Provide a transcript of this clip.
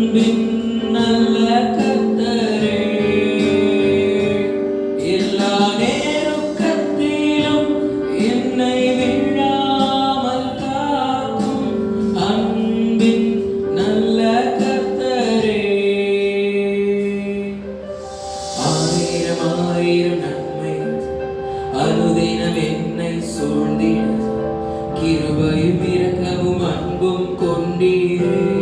அன்பின் நல்ல கர்த்தரே, எல்லா நேரத்திலும் என்னை விழாமல் காக்கும் அன்பின் நல்ல கர்த்தரே. ஆயிரம் ஆயிரம் நன்மை அனுதினம் என்னை சூழ்ந்திட கிருபையும் இரக்கமும் அன்பும் கொண்டீரே.